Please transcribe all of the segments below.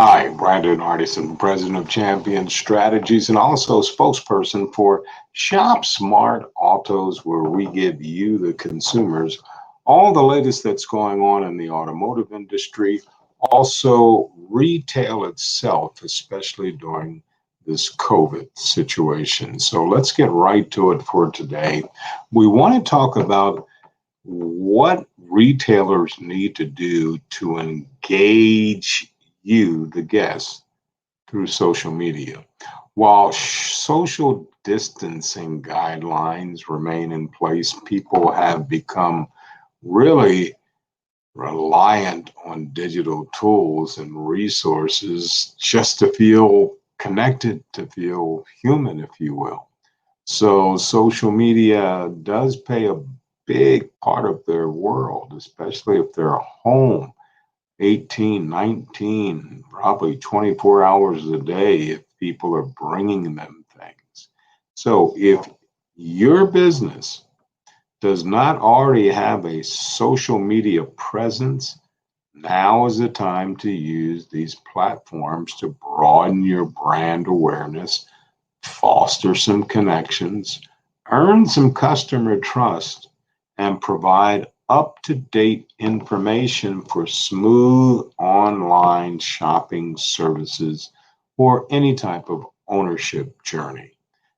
Hi, Brandon Artison, President of Champion Strategies and also spokesperson for Shop Smart Autos, where we give you, the consumers, all the latest that's going on in the automotive industry, also retail itself, especially during this COVID situation. So let's get right to it for today. We want to talk about what retailers need to do to engage you, the guest, through social media. While social distancing guidelines remain in place, people have become really reliant on digital tools and resources just to feel connected, to feel human, if you will. So social media does play a big part of their world, especially if they're home 18, 19, probably 24 hours a day if people are bringing them things. So if your business does not already have a social media presence, now is the time to use these platforms to broaden your brand awareness, foster some connections, earn some customer trust, and provide up to date information for smooth online shopping services or any type of ownership journey.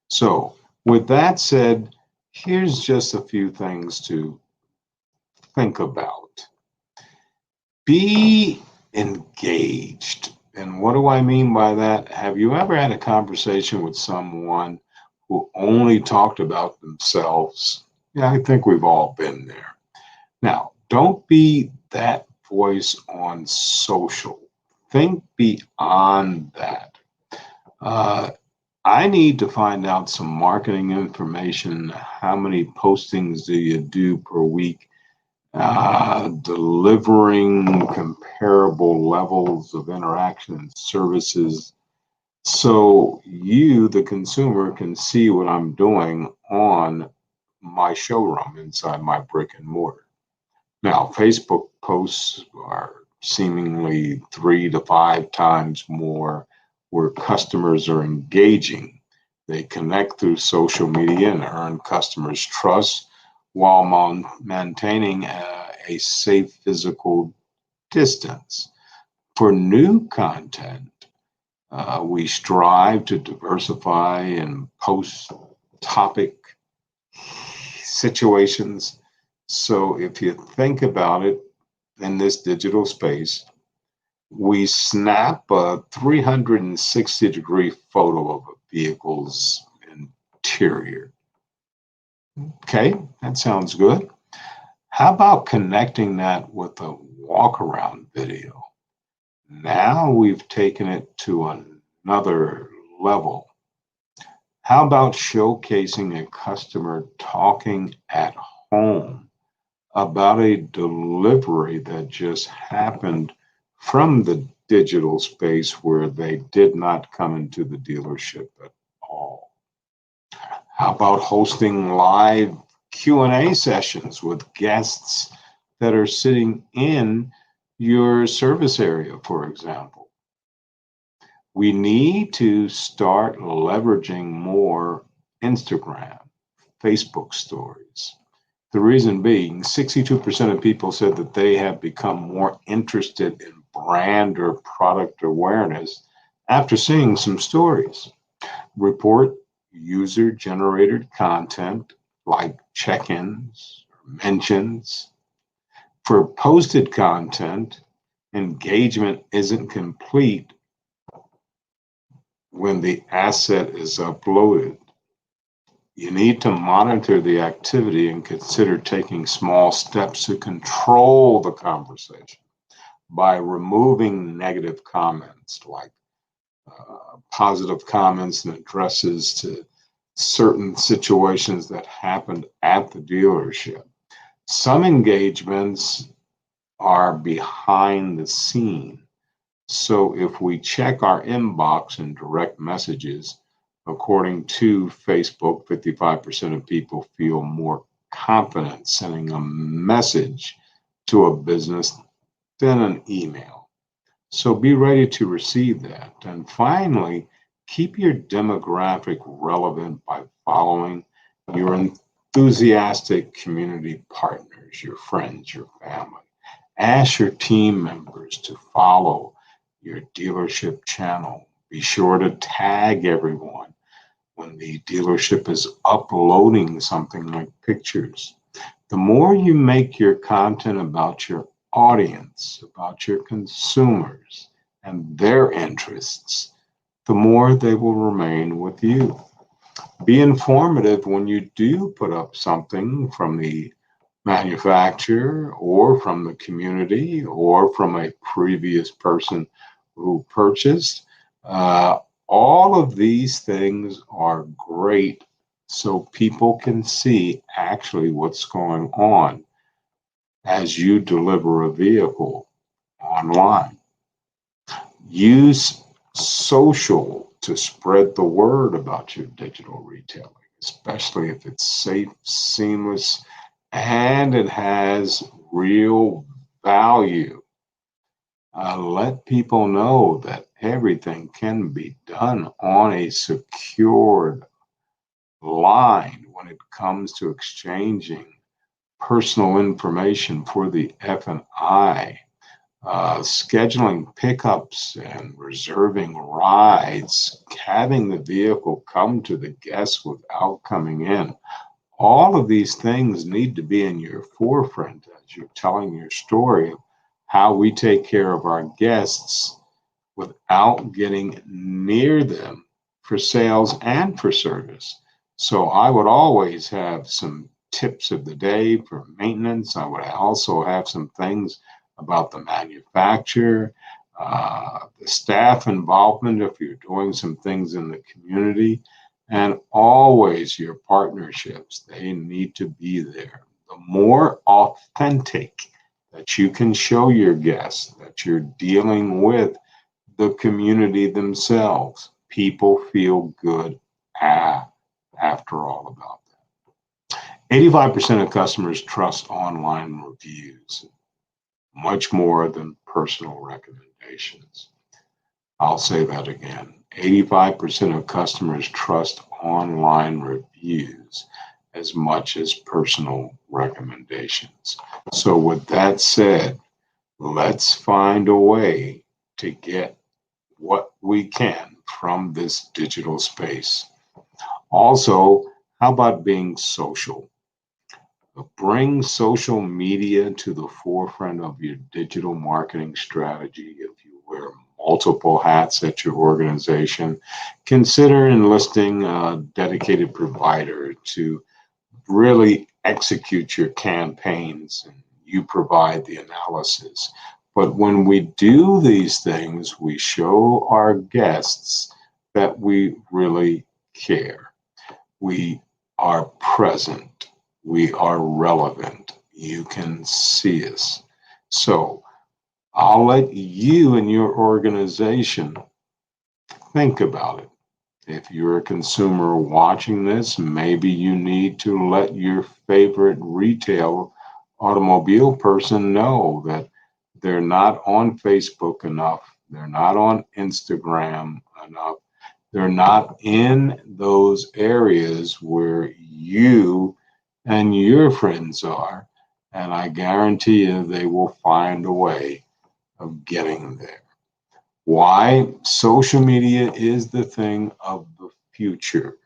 So, with that said, here's just a few things to think about. Be engaged. And what do I mean by that? Have you ever had a conversation with someone who only talked about themselves? Yeah, I think we've all been there. Now, don't be that voice on social. Think beyond that. Uh, I need to find out some marketing information. How many postings do you do per week? Delivering comparable levels of interaction and services so you, the consumer, can see what I'm doing on my showroom inside my brick and mortar. Now, Facebook posts are seemingly 3 to 5 times more where customers are engaging. They connect through social media and earn customers' trust while maintaining a safe physical distance. For new content, we strive to diversify and post topic situations. So if you think about it in this digital space, we snap a 360-degree photo of a vehicle's interior. Okay, that sounds good. How about connecting that with a walk around video? Now we've taken it to another level. How about showcasing a customer talking at home about a delivery that just happened from the digital space where they did not come into the dealership at all? How about hosting live Q&A sessions with guests that are sitting in your service area, for example? We need to start leveraging more Instagram, Facebook stories. The reason being, 62% of people said that they have become more interested in brand or product awareness after seeing some stories. Report user generated content like check ins or mentions. For posted content, engagement isn't complete when the asset is uploaded. You need to monitor the activity and consider taking small steps to control the conversation by removing negative comments like positive comments and addresses to certain situations that happened at the dealership. Some engagements are behind the scene. So if we check our inbox and direct messages, according to Facebook, 55% of people feel more confident sending a message to a business than an email. So be ready to receive that. And finally, keep your demographic relevant by following your enthusiastic community partners, your friends, your family. Ask your team members to follow your dealership channel. Be sure to tag everyone when the dealership is uploading something like pictures. The more you make your content about your audience, about your consumers, and their interests, the more they will remain with you. Be informative when you do put up something from the manufacturer or from the community or from a previous person who purchased. Uh, all of these things are great so people can see actually what's going on as you deliver a vehicle online. Use social to spread the word about your digital retailing, especially if it's safe, seamless, and it has real value. Let people know that everything can be done on a secured line when it comes to exchanging personal information for the F&I, scheduling pickups and reserving rides, having the vehicle come to the guests without coming in. All of these things need to be in your forefront as you're telling your story of how we take care of our guests without getting near them for sales and for service. So I would always have some tips of the day for maintenance. I would also have some things about the manufacturer, the staff involvement if you're doing some things in the community, and always your partnerships. They need to be there. The more authentic that you can show your guests that you're dealing with the community themselves, people feel good after all about that. 85% of customers trust online reviews much more than personal recommendations. I'll say that again. 85% of customers trust online reviews as much as personal recommendations. So, with that said, let's find a way to get what we can from this digital space. Also, how about being social? Bring social media to the forefront of your digital marketing strategy. If you wear multiple hats at your organization, consider enlisting a dedicated provider to really execute your campaigns and you provide the analysis. But when we do these things, we show our guests that we really care. We are present. We are relevant. You can see us. So I'll let you and your organization think about it. If you're a consumer watching this, maybe you need to let your favorite retail automobile person know that they're not on Facebook enough, they're not on Instagram enough, they're not in those areas where you and your friends are. And I guarantee you they will find a way of getting there. Why? Social media is the thing of the future.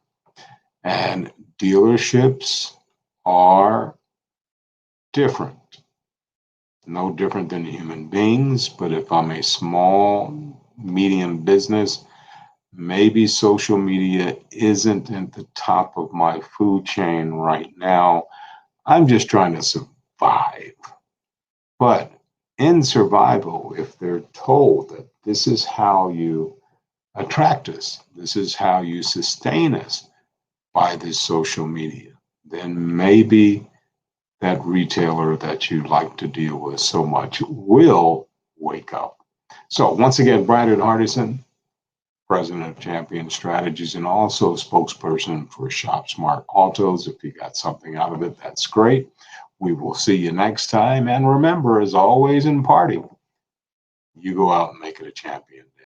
And dealerships are different. No different than human beings. But if I'm a small, medium business, maybe social media isn't at the top of my food chain right now. I'm just trying to survive. But in survival, if they're told that this is how you attract us, this is how you sustain us by this social media, then maybe that retailer that you like to deal with so much will wake up. So once again, Brandon Hardison, president of Champion Strategies and also spokesperson for Smartshopautos. If you got something out of it, that's great. We will see you next time. And remember, as always in party, You go out and make it a champion.